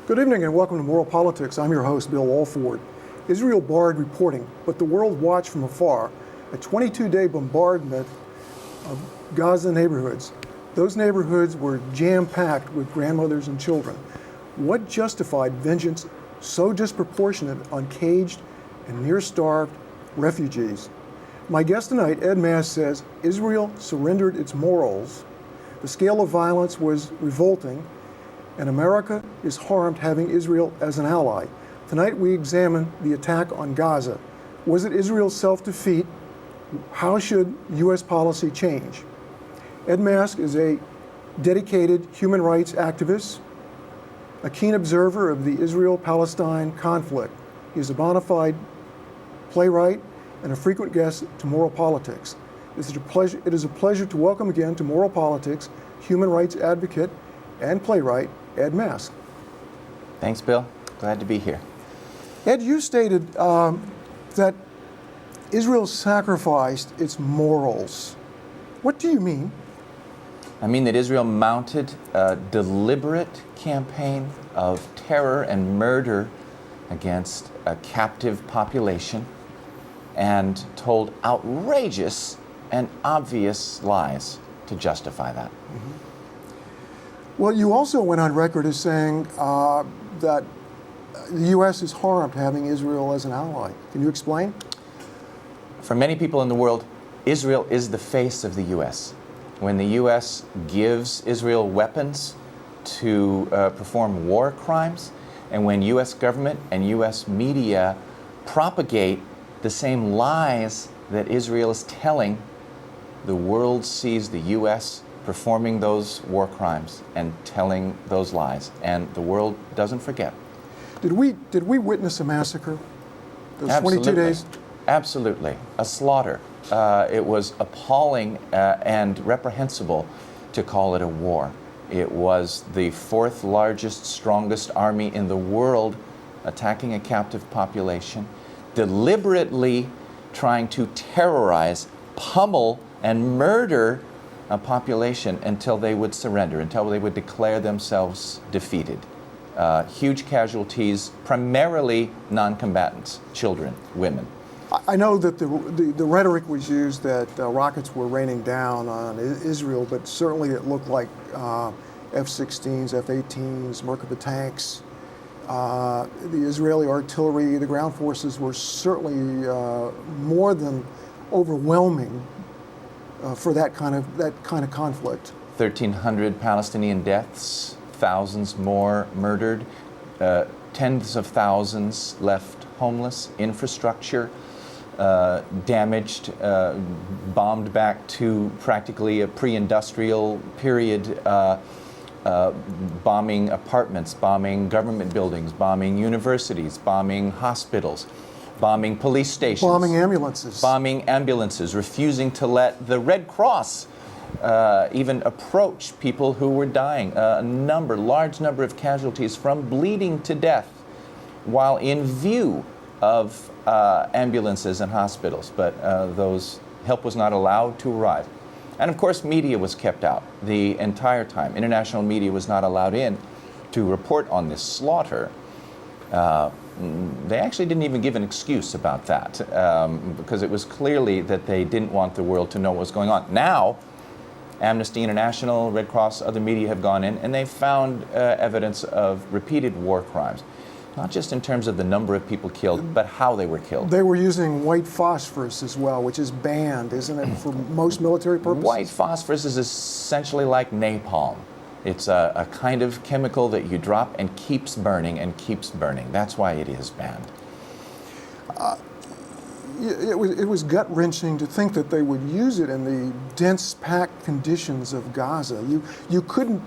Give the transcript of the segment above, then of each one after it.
Good evening and welcome to Moral Politics. I'm your host, Bill Walford. Israel barred reporting, but the world watched from afar a 22-day bombardment of Gaza neighborhoods. Those neighborhoods were jam-packed with grandmothers and children. What justified vengeance so disproportionate on caged and near-starved refugees? My guest tonight, Ed Mast, says Israel surrendered its morals. The scale of violence was revolting, and America is harmed having Israel as an ally. Tonight we examine the attack on Gaza. Was it Israel's self-defeat? How should U.S. policy change? Ed Mast is a dedicated human rights activist, a keen observer of the Israel-Palestine conflict. He is a bona fide playwright and a frequent guest to Moral Politics. It is a pleasure to welcome again to Moral Politics human rights advocate and playwright Ed Mast. Thanks, Bill. Glad to be here. Ed, you stated that Israel sacrificed its morals. What do you mean? I mean that Israel mounted a deliberate campaign of terror and murder against a captive population and told outrageous and obvious lies to justify that. Mm-hmm. Well, you also went on record as saying that the U.S. is harmed having Israel as an ally. Can you explain? For many people in the world, Israel is the face of the U.S. When the U.S. gives Israel weapons to perform war crimes, and when U.S. government and U.S. media propagate the same lies that Israel is telling, the world sees the U.S. performing those war crimes and telling those lies, and the world doesn't forget. Did we witness a massacre? Those Absolutely. 22 days? Absolutely. A slaughter. It was appalling and reprehensible to call it a war. It was the fourth largest, strongest army in the world attacking a captive population, deliberately trying to terrorize, pummel, and murder a population until they would surrender, until they would declare themselves defeated. Huge casualties, primarily non-combatants, children, women. I know that the rhetoric was used that rockets were raining down on Israel, but certainly it looked like F-16s, F-18s, Merkava tanks. The Israeli artillery, the ground forces were certainly more than overwhelming for that kind of conflict. 1,300 Palestinian deaths, thousands more murdered, tens of thousands left homeless, infrastructure damaged, bombed back to practically a pre-industrial period, bombing apartments, bombing government buildings, bombing universities, bombing hospitals, bombing police stations. Bombing ambulances, refusing to let the Red Cross even approach people who were dying. Large number of casualties from bleeding to death while in view of ambulances and hospitals, but those help was not allowed to arrive. And of course, media was kept out the entire time. International media was not allowed in to report on this slaughter. They actually didn't even give an excuse about that because it was clearly that they didn't want the world to know what was going on. Now, Amnesty International, Red Cross, other media have gone in and they've found evidence of repeated war crimes. Not just in terms of the number of people killed, but how they were killed. They were using white phosphorus as well, which is banned, isn't it, for most military purposes? White phosphorus is essentially like napalm. It's a kind of chemical that you drop and keeps burning and keeps burning. That's why it is banned. It was gut-wrenching to think that they would use it in the dense, packed conditions of Gaza. You couldn't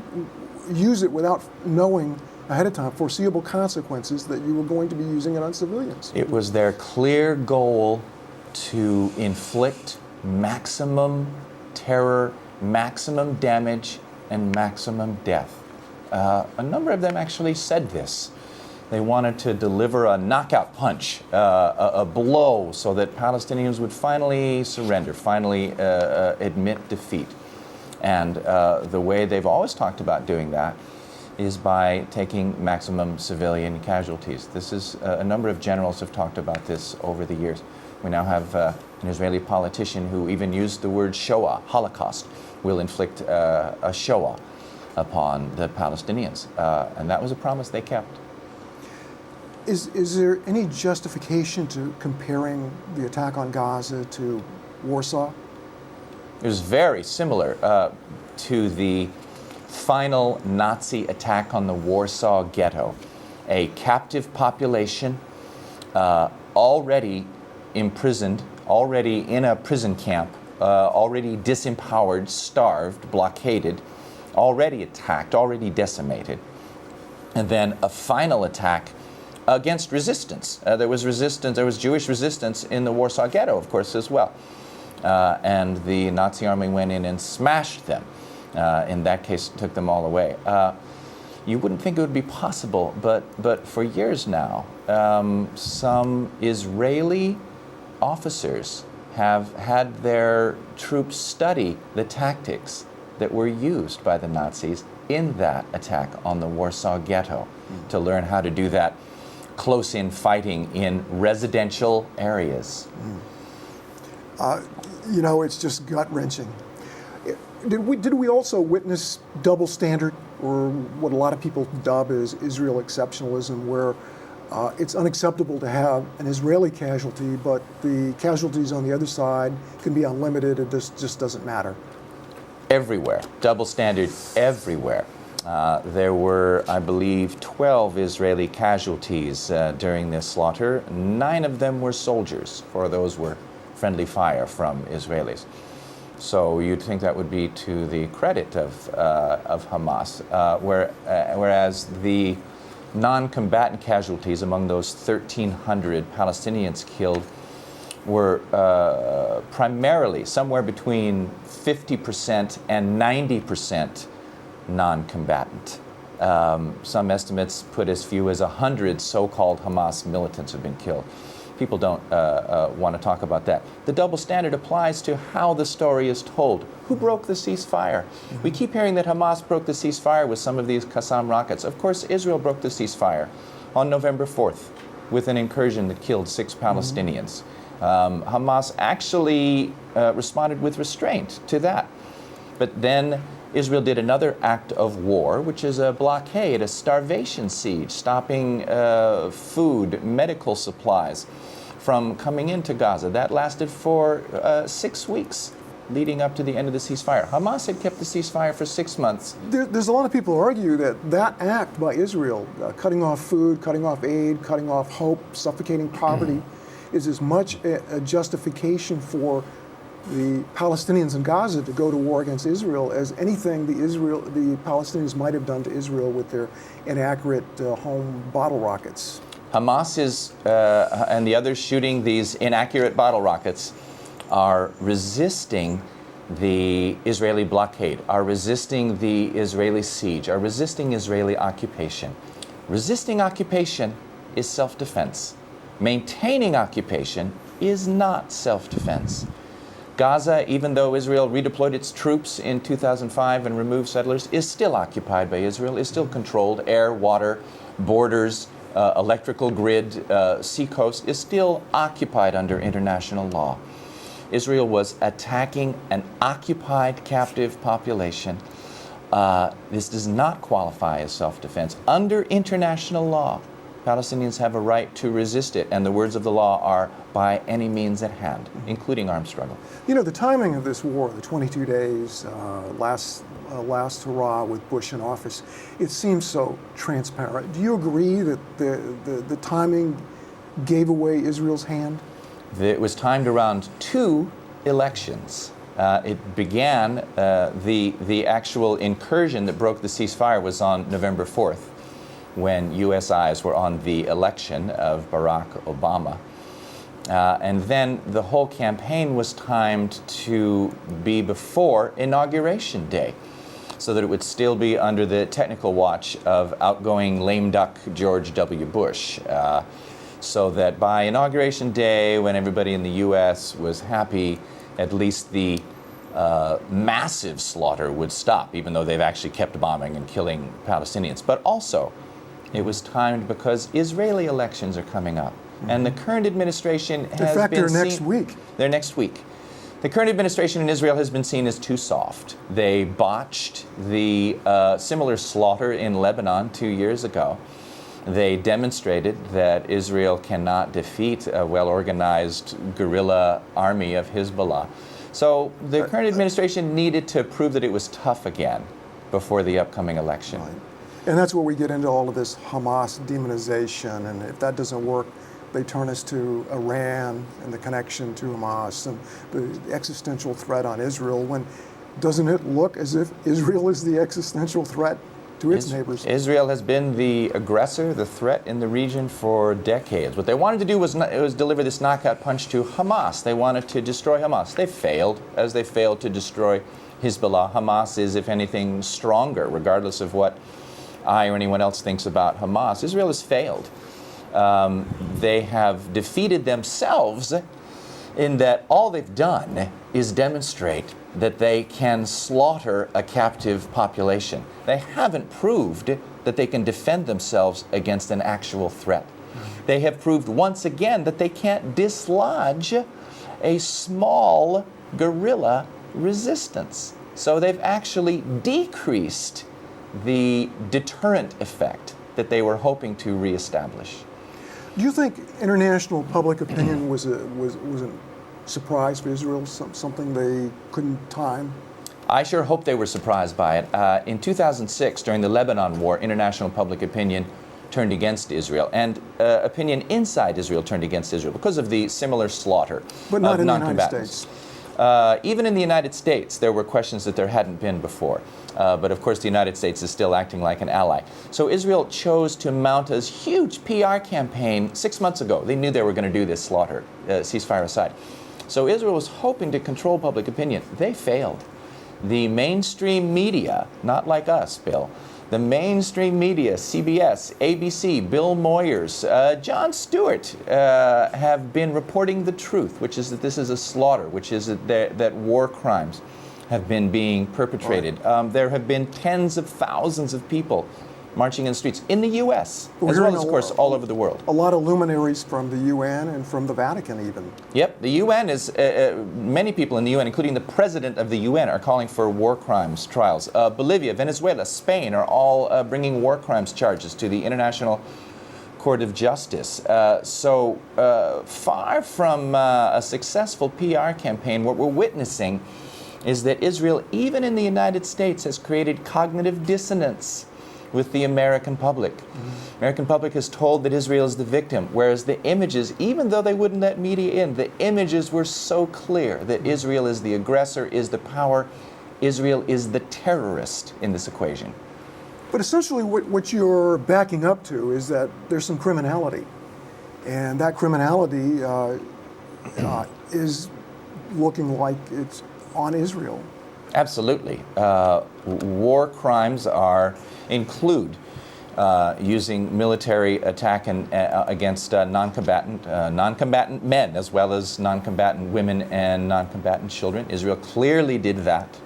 use it without knowing ahead of time foreseeable consequences that you were going to be using it on civilians. It was their clear goal to inflict maximum terror, maximum damage, and maximum death. A number of them actually said this. They wanted to deliver a knockout punch, a blow, so that Palestinians would finally surrender, finally admit defeat. And the way they've always talked about doing that is by taking maximum civilian casualties. This is a number of generals have talked about this over the years. We now have an Israeli politician who even used the word Shoah, Holocaust, will inflict a Shoah upon the Palestinians. And that was a promise they kept. Is there any justification to comparing the attack on Gaza to Warsaw? It was very similar to the final Nazi attack on the Warsaw Ghetto. A captive population already imprisoned, already in a prison camp, already disempowered, starved, blockaded, already attacked, already decimated. And then a final attack against resistance. There was resistance, there was Jewish resistance in the Warsaw Ghetto, of course, as well. And the Nazi army went in and smashed them. In that case, took them all away. You wouldn't think it would be possible, but for years now, some Israeli officers have had their troops study the tactics that were used by the Nazis in that attack on the Warsaw Ghetto to learn how to do that close-in fighting in residential areas. You know, it's just gut-wrenching. Did we also witness double standard, or what a lot of people dub as Israel exceptionalism, where it's unacceptable to have an Israeli casualty, but the casualties on the other side can be unlimited, and this just doesn't matter? Everywhere. Double standard everywhere. There were, I believe, 12 Israeli casualties during this slaughter. 9 of them were soldiers. 4 of those were friendly fire from Israelis. So you'd think that would be to the credit of Hamas, whereas the non-combatant casualties among those 1,300 Palestinians killed were primarily somewhere between 50% and 90% non-combatant. Some estimates put as few as 100 so-called Hamas militants have been killed. People don't want to talk about that. The double standard applies to how the story is told. Who broke the ceasefire? We keep hearing that Hamas broke the ceasefire with some of these Qassam rockets. Of course, Israel broke the ceasefire on November 4th with an incursion that killed 6 Palestinians. Hamas actually responded with restraint to that. But then Israel did another act of war, which is a blockade, a starvation siege, stopping food, medical supplies from coming into Gaza. That lasted for 6 weeks leading up to the end of the ceasefire. Hamas had kept the ceasefire for 6 months. There's a lot of people who argue that act by Israel, cutting off food, cutting off aid, cutting off hope, suffocating poverty, is as much a justification for the Palestinians in Gaza to go to war against Israel as anything the Palestinians might have done to Israel with their inaccurate home bottle rockets. Hamas and the others shooting these inaccurate bottle rockets are resisting the Israeli blockade, are resisting the Israeli siege, are resisting Israeli occupation. Resisting occupation is self-defense. Maintaining occupation is not self-defense. Gaza, even though Israel redeployed its troops in 2005 and removed settlers, is still occupied by Israel, is still controlled. Air, water, borders, electrical grid, seacoast is still occupied under international law. Israel was attacking an occupied captive population. This does not qualify as self-defense. Under international law, Palestinians have a right to resist it, and the words of the law are by any means at hand, including armed struggle. You know, the timing of this war, the 22 days, last hurrah with Bush in office, it seems so transparent. Do you agree that the timing gave away Israel's hand? It was timed around 2 elections. It began, the actual incursion that broke the ceasefire was on November 4th, when U.S. eyes were on the election of Barack Obama. And then the whole campaign was timed to be before Inauguration Day, so that it would still be under the technical watch of outgoing lame duck George W. Bush. So that by Inauguration Day, when everybody in the U.S. was happy, at least the massive slaughter would stop, even though they've actually kept bombing and killing Palestinians. But also, it was timed because Israeli elections are coming up. And the current administration has been In fact, they're seen, next week. They're next week. The current administration in Israel has been seen as too soft. They botched the similar slaughter in Lebanon 2 years ago. They demonstrated that Israel cannot defeat a well-organized guerrilla army of Hezbollah. So the current administration needed to prove that it was tough again before the upcoming election. Right. And that's where we get into all of this Hamas demonization, and if that doesn't work, they turn us to Iran and the connection to Hamas and the existential threat on Israel, when doesn't it look as if Israel is the existential threat to its neighbors? Israel has been the aggressor, the threat in the region for decades. What they wanted to do was deliver this knockout punch to Hamas. They wanted to destroy Hamas. They failed, as they failed to destroy Hezbollah. Hamas is, if anything, stronger, regardless of what I or anyone else thinks about Hamas. Israel has failed. They have defeated themselves in that all they've done is demonstrate that they can slaughter a captive population. They haven't proved that they can defend themselves against an actual threat. They have proved once again that they can't dislodge a small guerrilla resistance. So they've actually decreased the deterrent effect that they were hoping to reestablish. Do you think international public opinion was a surprise for Israel, something they couldn't time? I sure hope they were surprised by it. In 2006, during the Lebanon War, international public opinion turned against Israel, and opinion inside Israel turned against Israel because of the similar slaughter But not of in the non-combatants. United States. Even in the United States, there were questions that there hadn't been before. But of course, the United States is still acting like an ally. So Israel chose to mount a huge PR campaign 6 months ago. They knew they were going to do this slaughter, ceasefire aside. So Israel was hoping to control public opinion. They failed. The mainstream media, not like us, Bill, the mainstream media, CBS, ABC, Bill Moyers, Jon Stewart, have been reporting the truth, which is that this is a slaughter, which is that war crimes have been being perpetrated. Right. There have been tens of thousands of people marching in the streets in the U.S., We're as well hearing as, of course, all over the world. A lot of luminaries from the UN and from the Vatican even. Yep, the UN is, many people in the UN, including the president of the UN, are calling for war crimes trials. Bolivia, Venezuela, Spain are all bringing war crimes charges to the International Court of Justice. So far from a successful PR campaign, what we're witnessing is that Israel, even in the United States, has created cognitive dissonance with the American public. Mm-hmm. American public is told that Israel is the victim, whereas the images, even though they wouldn't let media in, the images were so clear that Israel is the aggressor, is the power, Israel is the terrorist in this equation. But essentially what you're backing up to is that there's some criminality. And that criminality is looking like it's on Israel. Absolutely. War crimes include using military attack against non-combatant men, as well as non-combatant women and non-combatant children. Israel clearly did that.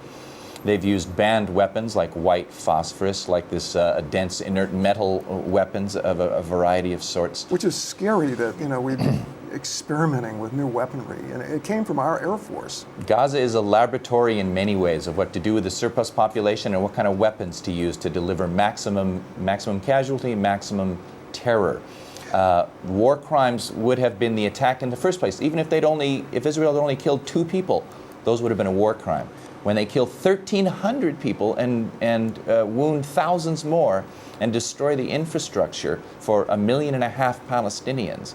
They've used banned weapons like white phosphorus, like this dense inert metal weapons of a variety of sorts. Which is scary that, we've been experimenting with new weaponry, and it came from our Air Force. Gaza is a laboratory in many ways of what to do with the surplus population and what kind of weapons to use to deliver maximum casualty, maximum terror. War crimes would have been the attack in the first place. Even if Israel had only killed 2 people, those would have been a war crime. When they kill 1,300 people and wound thousands more and destroy the infrastructure for 1.5 million Palestinians,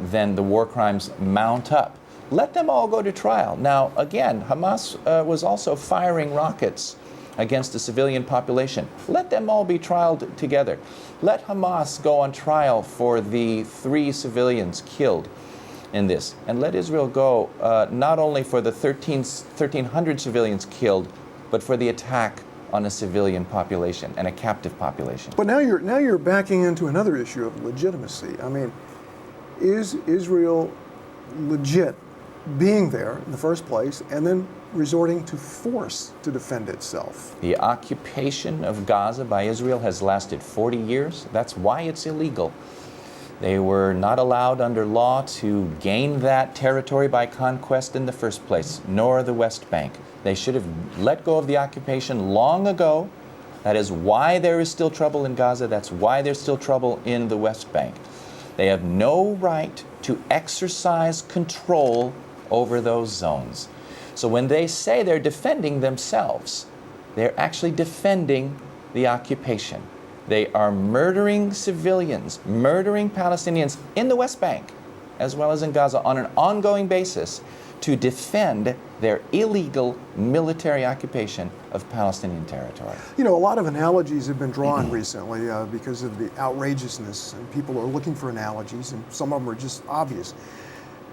then the war crimes mount up. Let them all go to trial. Now, again, Hamas was also firing rockets against the civilian population. Let them all be trialed together. Let Hamas go on trial for the 3 civilians killed in this. And let Israel go not only for the 1,300 civilians killed, but for the attack on a civilian population and a captive population. But now you're backing into another issue of legitimacy. I mean, is Israel legit being there in the first place and then resorting to force to defend itself. The occupation of Gaza by Israel has lasted 40 years. That's why it's illegal. They were not allowed under law to gain that territory by conquest in the first place, nor the West Bank. They should have let go of the occupation long ago. That is why there is still trouble in Gaza. That's why there's still trouble in the West Bank. They have no right to exercise control over those zones. So when they say they're defending themselves, they're actually defending the occupation. They are murdering civilians, murdering Palestinians in the West Bank, as well as in Gaza, on an ongoing basis to defend their illegal military occupation of Palestinian territory. You know, a lot of analogies have been drawn recently because of the outrageousness, and people are looking for analogies, and some of them are just obvious.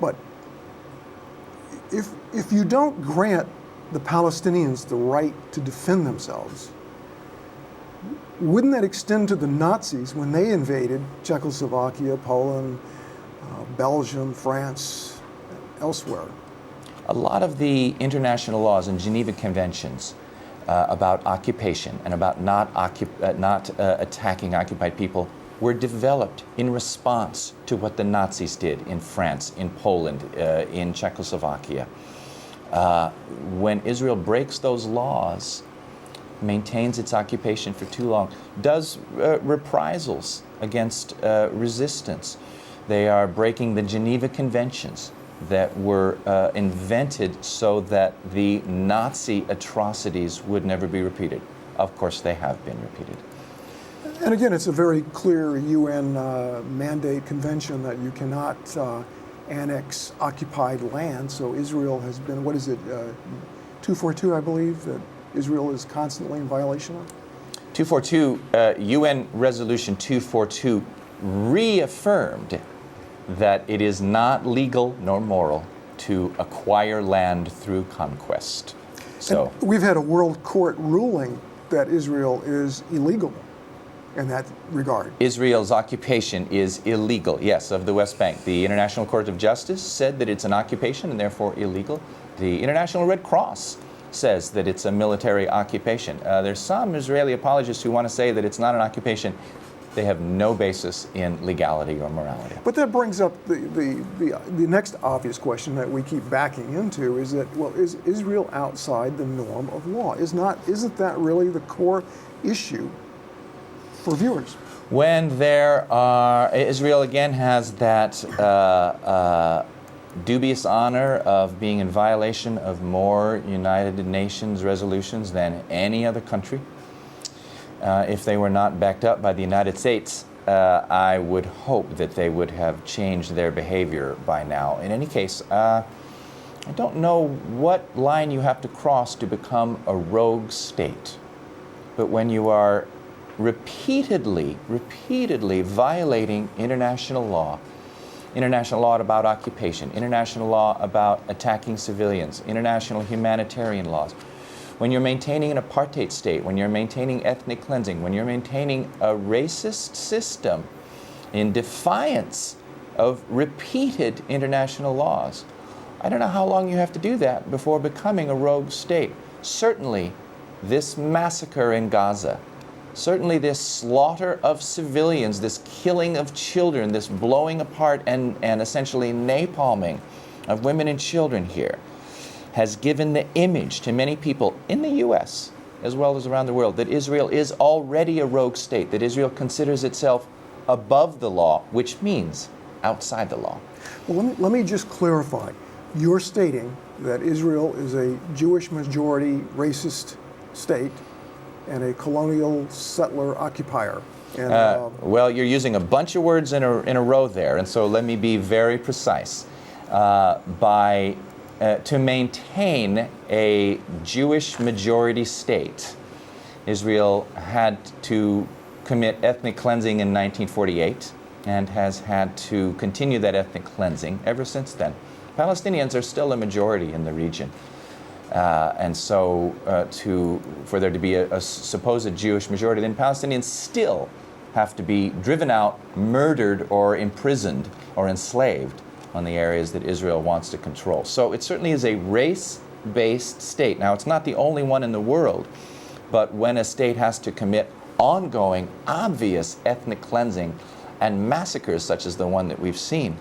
But if you don't grant the Palestinians the right to defend themselves, wouldn't that extend to the Nazis when they invaded Czechoslovakia, Poland, Belgium, France, elsewhere? A lot of the international laws and Geneva Conventions about occupation and about not attacking occupied people were developed in response to what the Nazis did in France, in Poland, in Czechoslovakia. When Israel breaks those laws, maintains its occupation for too long, does reprisals against resistance, they are breaking the Geneva Conventions that were invented so that the Nazi atrocities would never be repeated. Of course, they have been repeated. And again, it's a very clear UN mandate convention that you cannot annex occupied land. So Israel has been, 242, I believe, that Israel is constantly in violation of? 242, UN Resolution 242 reaffirmed that it is not legal nor moral to acquire land through conquest. So and we've had a world court ruling that Israel is illegal in that regard. Israel's occupation is illegal, yes, of the West Bank. The International Court of Justice said that it's an occupation and therefore illegal. The International Red Cross says that it's a military occupation. There's some Israeli apologists who want to say that it's not an occupation. They have no basis in legality or morality. But that brings up the next obvious question that we keep backing into is that, well, is Israel outside the norm of law? Isn't that really the core issue for viewers? When there are, Israel again has that dubious honor of being in violation of more United Nations resolutions than any other country. If they were not backed up by the United States, I would hope that they would have changed their behavior by now. In any case, I don't know what line you have to cross to become a rogue state. But when you are repeatedly violating international law about occupation, international law about attacking civilians, international humanitarian laws, when you're maintaining an apartheid state, when you're maintaining ethnic cleansing, when you're maintaining a racist system in defiance of repeated international laws, I don't know how long you have to do that before becoming a rogue state. Certainly, this massacre in Gaza, certainly this slaughter of civilians, this killing of children, this blowing apart and essentially napalming of women and children here, has given the image to many people in the U.S. as well as around the world that Israel is already a rogue state, that Israel considers itself above the law, which means outside the law. Well, let me just clarify. You're stating that Israel is a Jewish majority racist state and a colonial settler occupier. And, well, you're using a bunch of words in a row there, and so let me be very precise. To maintain a Jewish majority state, Israel had to commit ethnic cleansing in 1948 and has had to continue that ethnic cleansing ever since then. Palestinians are still a majority in the region. And so for there to be a supposed Jewish majority, then Palestinians still have to be driven out, murdered, or imprisoned, or enslaved on the areas that Israel wants to control. So it certainly is a race-based state. Now, it's not the only one in the world, but when a state has to commit ongoing, obvious ethnic cleansing and massacres such as the one that we've seen,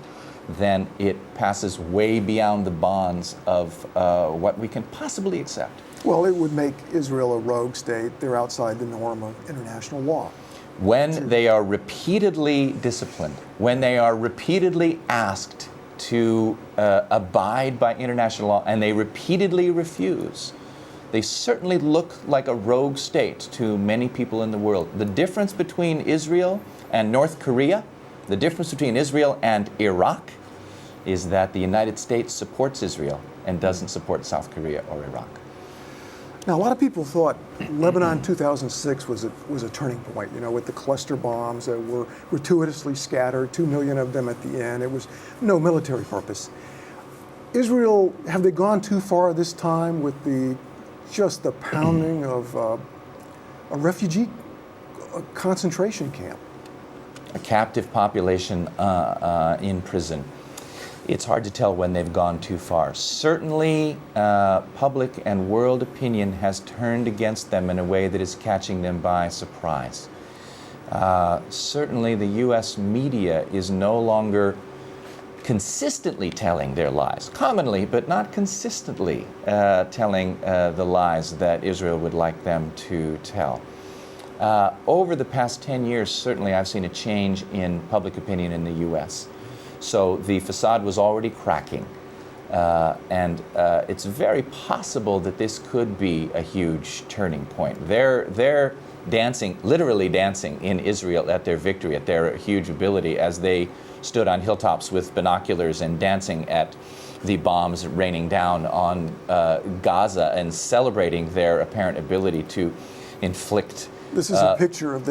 then it passes way beyond the bonds of what we can possibly accept. Well, it would make Israel a rogue state. They're outside the norm of international law. When they are repeatedly disciplined, when they are repeatedly asked to abide by international law, and they repeatedly refuse, they certainly look like a rogue state to many people in the world. The difference between Israel and North Korea, the difference between Israel and Iraq, is that the United States supports Israel and doesn't support South Korea or Iraq. Now, a lot of people thought Lebanon 2006 was a turning point, you know, with the cluster bombs that were gratuitously scattered, 2 million of them at the end. It was no military purpose. Israel, have they gone too far this time with just the pounding of a refugee concentration camp? A captive population in prison. It's hard to tell when they've gone too far. Certainly, public and world opinion has turned against them in a way that is catching them by surprise. Certainly, the U.S. media is no longer consistently telling their lies, commonly, but not consistently telling the lies that Israel would like them to tell. Over the past 10 years, certainly I've seen a change in public opinion in the U.S. So the facade was already cracking, and it's very possible that this could be a huge turning point. They're dancing, literally dancing in Israel at their victory, at their huge ability, as they stood on hilltops with binoculars and dancing at the bombs raining down on Gaza and celebrating their apparent ability to inflict. This is a picture of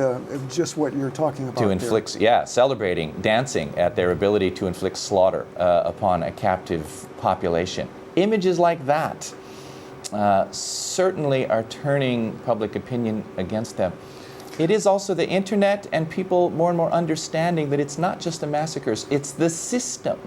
just what you're talking about. To inflict, yeah, celebrating, dancing at their ability to inflict slaughter upon a captive population. Images like that certainly are turning public opinion against them. It is also the internet and people more and more understanding that it's not just the massacres, it's the system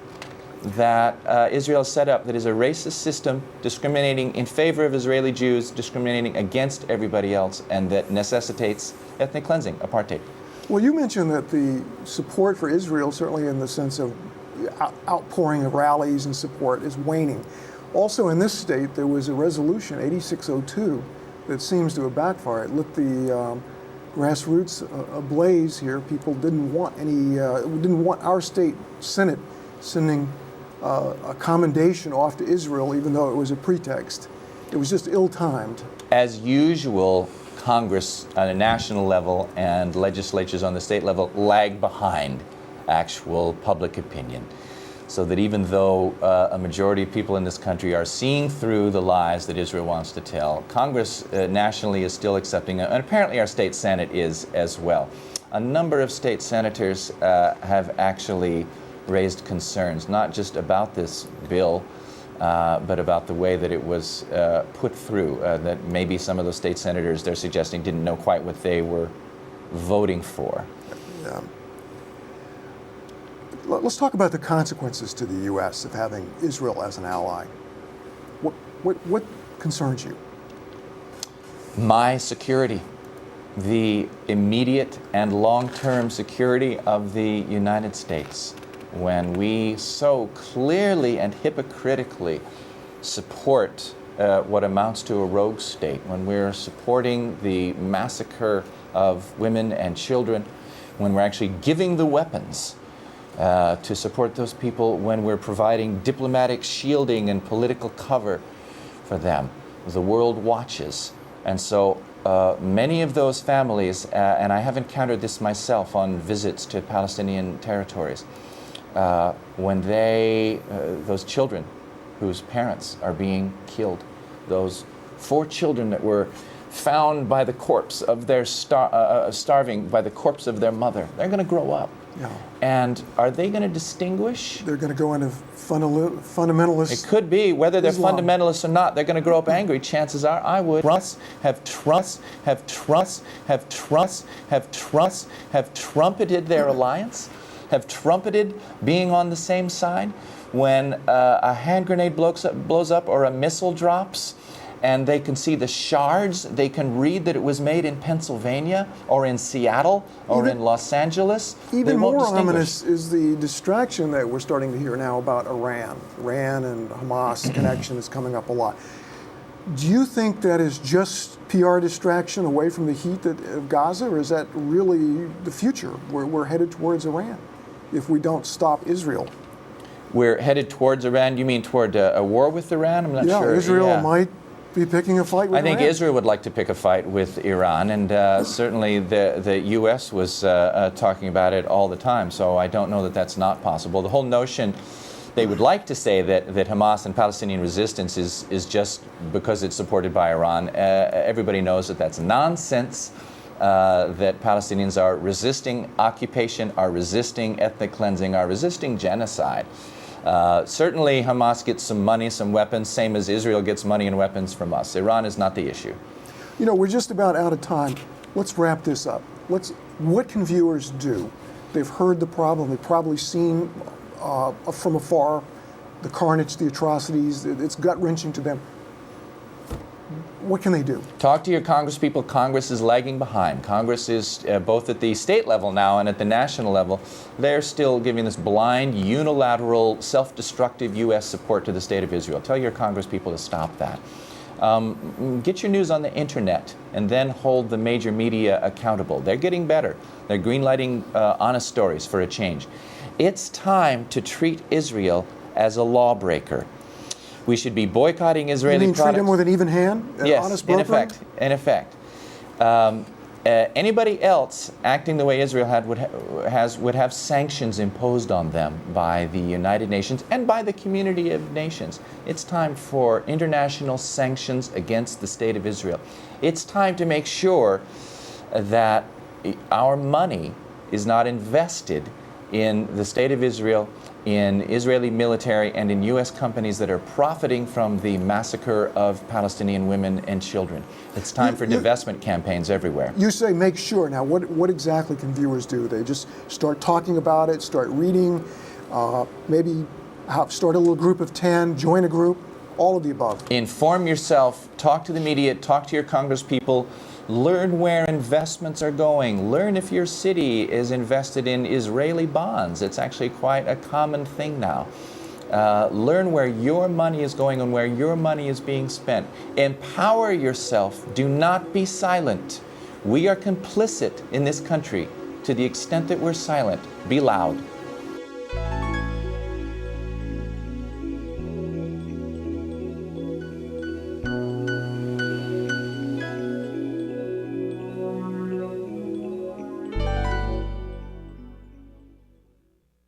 that Israel set up that is a racist system discriminating in favor of Israeli Jews, discriminating against everybody else, and that necessitates ethnic cleansing, apartheid. Well, you mentioned that the support for Israel, certainly in the sense of outpouring of rallies and support, is waning. Also in this state, there was a resolution, 8602, that seems to have backfired. It lit the grassroots ablaze here. People didn't want our state Senate sending a commendation off to Israel, even though it was a pretext. It was just ill-timed. As usual, Congress on a national level and legislatures on the state level lag behind actual public opinion. So that even though a majority of people in this country are seeing through the lies that Israel wants to tell, Congress nationally is still accepting it, and apparently our state Senate is as well. A number of state senators have actually raised concerns, not just about this bill, but about the way that it was put through, that maybe some of those state senators, they're suggesting, didn't know quite what they were voting for. Yeah. Let's talk about the consequences to the U.S. of having Israel as an ally. What concerns you? My security, the immediate and long-term security of the United States. When we so clearly and hypocritically support what amounts to a rogue state, when we're supporting the massacre of women and children, when we're actually giving the weapons to support those people, when we're providing diplomatic shielding and political cover for them, the world watches. And so many of those families, and I have encountered this myself on visits to Palestinian territories, when those children whose parents are being killed, those 4 children that were found by the corpse of their starving by the corpse of their mother, they're going to grow up. Yeah. And are they going to distinguish? They're going to go into fundamentalists. It could be. Whether they're Islam. fundamentalists or not, they're going to grow up angry. Chances are I would. Have trumpeted their alliance, have trumpeted being on the same side. When a hand grenade blows up or a missile drops, and they can see the shards, they can read that it was made in Pennsylvania or in Seattle or in Los Angeles. Even more ominous is the distraction that we're starting to hear now about Iran. Iran and Hamas connection is coming up a lot. Do you think that is just PR distraction away from the heat of Gaza, or is that really the future? We're headed towards Iran if we don't stop Israel. We're headed towards Iran? You mean toward a war with Iran? I'm not sure. Israel might be picking a fight with Iran. I think Israel would like to pick a fight with Iran, and certainly the U.S. was talking about it all the time, so I don't know that that's not possible. The whole notion, they would like to say that Hamas and Palestinian resistance is just because it's supported by Iran. Everybody knows that that's nonsense, that Palestinians are resisting occupation, are resisting ethnic cleansing, are resisting genocide. Certainly Hamas gets some money, some weapons, same as Israel gets money and weapons from us. Iran is not the issue. You know, we're just about out of time. Let's wrap this up. What can viewers do? They've heard the problem. They've probably seen from afar the carnage, the atrocities. It's gut-wrenching to them. What can they do? Talk to your congresspeople. Congress is lagging behind. Congress is, both at the state level now and at the national level, they're still giving this blind, unilateral, self-destructive U.S. support to the state of Israel. Tell your congresspeople to stop that. Get your news on the internet and then hold the major media accountable. They're getting better. They're greenlighting honest stories for a change. It's time to treat Israel as a lawbreaker. We should be boycotting Israeli products. Treat them with an even hand? Yes, honest in effect. Anybody else acting the way Israel would have sanctions imposed on them by the United Nations and by the community of nations. It's time for international sanctions against the state of Israel. It's time to make sure that our money is not invested in the state of Israel, in Israeli military, and in U.S. companies that are profiting from the massacre of Palestinian women and children. It's time for divestment campaigns everywhere. You say make sure. Now, what exactly can viewers do? They just start talking about it, start reading, maybe start a little group of 10, join a group, all of the above. Inform yourself, talk to the media, talk to your congresspeople, learn where investments are going. Learn if your city is invested in Israeli bonds. It's actually quite a common thing now. Learn where your money is going and where your money is being spent. Empower yourself. Do not be silent. We are complicit in this country. To the extent that we're silent, be loud.